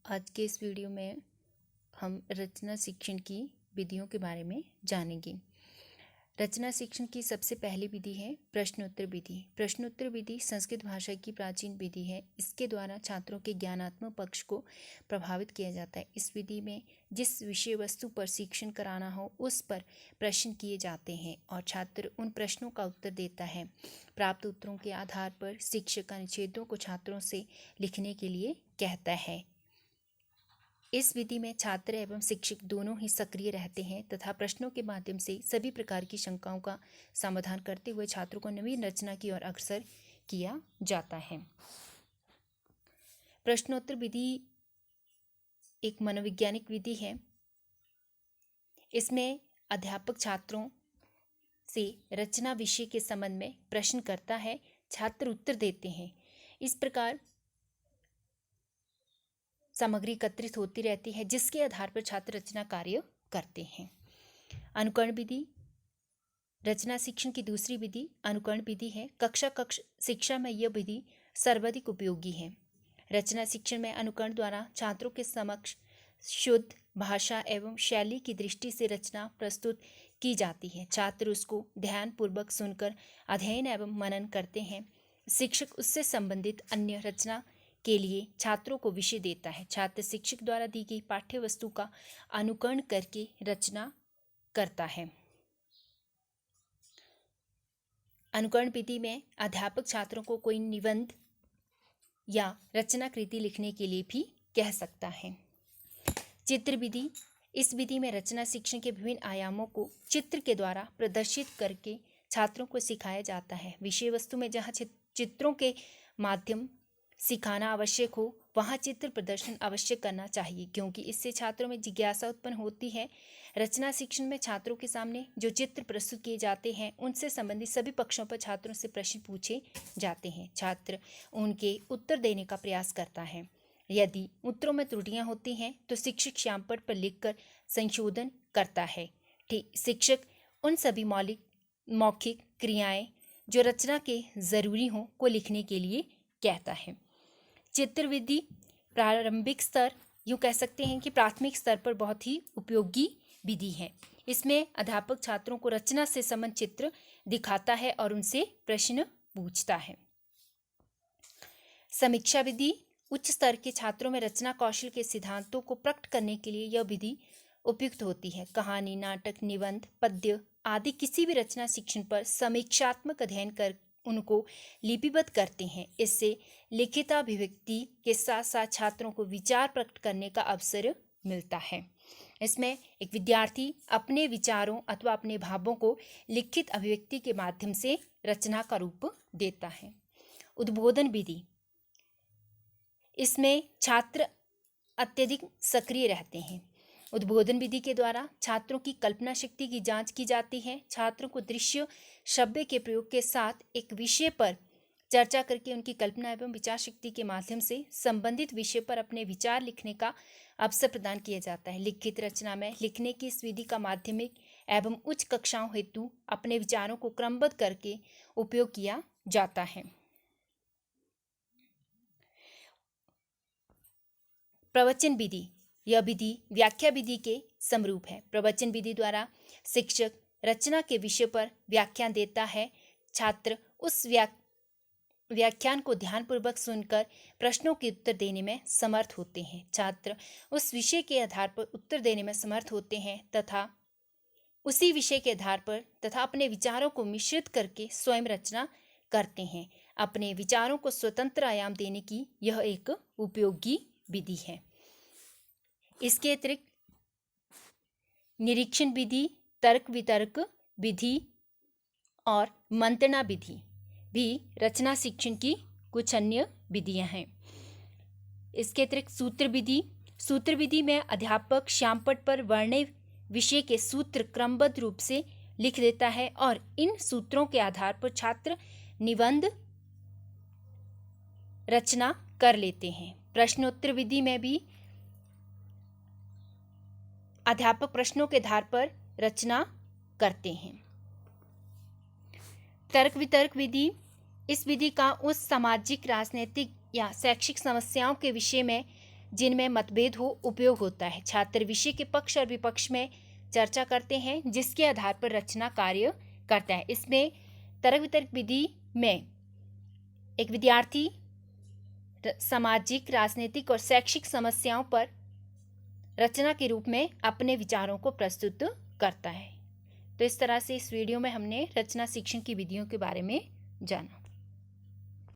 आज के इस वीडियो में हम रचना शिक्षण की विधियों के बारे में जानेंगे। रचना शिक्षण की सबसे पहली विधि है प्रश्नोत्तर विधि। प्रश्नोत्तर विधि संस्कृत भाषा की प्राचीन विधि है। इसके द्वारा छात्रों के ज्ञानात्मक पक्ष को प्रभावित किया जाता है। इस विधि में जिस विषय वस्तु पर शिक्षण कराना हो उस पर प्रश्न किए जाते हैं और छात्र उन प्रश्नों का उत्तर देता है। प्राप्त उत्तरों के आधार पर शिक्षक अनुच्छेदों को छात्रों से लिखने के लिए कहता है। इस विधि में छात्र एवं शिक्षक दोनों ही सक्रिय रहते हैं तथा प्रश्नों के माध्यम से सभी प्रकार की शंकाओं का समाधान करते हुए छात्रों को नवीन रचना की ओर अग्रसर किया जाता है। प्रश्नोत्तर विधि एक मनोवैज्ञानिक विधि है। इसमें अध्यापक छात्रों से रचना विषय के संबंध में प्रश्न करता है, छात्र उत्तर देते हैं। इस प्रकार सामग्री एकत्रित होती रहती है जिसके आधार पर छात्र रचना कार्य करते हैं। अनुकरण विधि रचना शिक्षण की दूसरी विधि अनुकरण विधि है। कक्षा शिक्षा में यह विधि सर्वाधिक उपयोगी है। रचना शिक्षण में अनुकरण द्वारा छात्रों के समक्ष शुद्ध भाषा एवं शैली की दृष्टि से रचना प्रस्तुत की जाती है। छात्र उसको ध्यानपूर्वक सुनकर अध्ययन एवं मनन करते हैं। शिक्षक उससे संबंधित अन्य रचना के लिए छात्रों को विषय देता है। छात्र शिक्षक द्वारा दी गई पाठ्य वस्तु का अनुकरण करके रचना करता है। अनुकरण विधि में अध्यापक छात्रों को कोई निबंध या रचना कृति लिखने के लिए भी कह सकता है। चित्र विधि इस विधि में रचना शिक्षण के विभिन्न आयामों को चित्र के द्वारा प्रदर्शित करके छात्रों को सिखाया जाता है। विषय वस्तु में जहाँ चित्रों के माध्यम सिखाना आवश्यक हो वहाँ चित्र प्रदर्शन अवश्य करना चाहिए, क्योंकि इससे छात्रों में जिज्ञासा उत्पन्न होती है। रचना शिक्षण में छात्रों के सामने जो चित्र प्रस्तुत किए जाते हैं उनसे संबंधित सभी पक्षों पर छात्रों से प्रश्न पूछे जाते हैं। छात्र उनके उत्तर देने का प्रयास करता है। यदि उत्तरों में त्रुटियां होती हैं तो शिक्षक श्यामपट्ट पर लिखकर संशोधन करता है। शिक्षक उन सभी मौखिक क्रियाएं जो रचना के जरूरी हों को लिखने के लिए कहता है। चित्र विधि प्रारंभिक स्तर यूँ कह सकते हैं कि प्राथमिक स्तर पर बहुत ही उपयोगी विधि है। इसमें अध्यापक छात्रों को रचना से संबंधित चित्र दिखाता है और उनसे प्रश्न पूछता है। समीक्षा विधि उच्च स्तर के छात्रों में रचना कौशल के सिद्धांतों को प्रकट करने के लिए यह विधि उपयुक्त होती है। कहानी, नाटक, निबंध, पद्य आदि किसी भी रचना शिक्षण पर समीक्षात्मक अध्ययन कर उनको लिपिबद्ध करते हैं। इससे लिखिताभिव्यक्ति के साथ साथ छात्रों को विचार प्रकट करने का अवसर मिलता है। इसमें एक विद्यार्थी अपने विचारों अथवा अपने भावों को लिखित अभिव्यक्ति के माध्यम से रचना का रूप देता है। उद्बोधन विधि इसमें छात्र अत्यधिक सक्रिय रहते हैं। उद्बोधन विधि के द्वारा छात्रों की कल्पना शक्ति की जांच की जाती है। छात्रों को दृश्य शब्द के प्रयोग के साथ एक विषय पर चर्चा करके उनकी कल्पना एवं विचार शक्ति के माध्यम से संबंधित विषय पर अपने विचार लिखने का अवसर प्रदान किया जाता है। लिखित रचना में लिखने की इस विधि का माध्यमिक एवं उच्च कक्षाओं हेतु अपने विचारों को क्रमबद्ध करके उपयोग किया जाता है। प्रवचन विधि यह विधि व्याख्या विधि के समरूप है। प्रवचन विधि द्वारा शिक्षक रचना के विषय पर व्याख्यान देता है। छात्र उस व्याख्यान को ध्यानपूर्वक सुनकर प्रश्नों के उत्तर देने में समर्थ होते हैं। छात्र उस विषय के आधार पर उत्तर देने में समर्थ होते हैं तथा उसी विषय के आधार पर तथा अपने विचारों को मिश्रित करके स्वयं रचना करते हैं। अपने विचारों को स्वतंत्र आयाम देने की यह एक उपयोगी विधि है। इसके अतिरिक्त निरीक्षण विधि, तर्क वितर्क विधि और मंत्रणा विधि भी रचना शिक्षण की कुछ अन्य विधियां हैं। इसके अतिरिक्त सूत्र विधि में अध्यापक श्यामपट्ट पर वर्णित विषय के सूत्र क्रमबद्ध रूप से लिख देता है और इन सूत्रों के आधार पर छात्र निबंध रचना कर लेते हैं। प्रश्नोत्तर विधि में भी अध्यापक प्रश्नों के आधार पर रचना करते हैं। तर्क वितर्क विधि इस विधि का उस सामाजिक, राजनीतिक या शैक्षिक समस्याओं के विषय में जिनमें मतभेद हो उपयोग होता है। छात्र विषय के पक्ष और विपक्ष में चर्चा करते हैं, जिसके आधार पर रचना कार्य करता है। इसमें तर्क वितर्क विधि में एक विद्यार्थी सामाजिक, राजनीतिक और शैक्षिक समस्याओं पर रचना के रूप में अपने विचारों को प्रस्तुत करता है। तो इस तरह से इस वीडियो में हमने रचना शिक्षण की विधियों के बारे में जाना।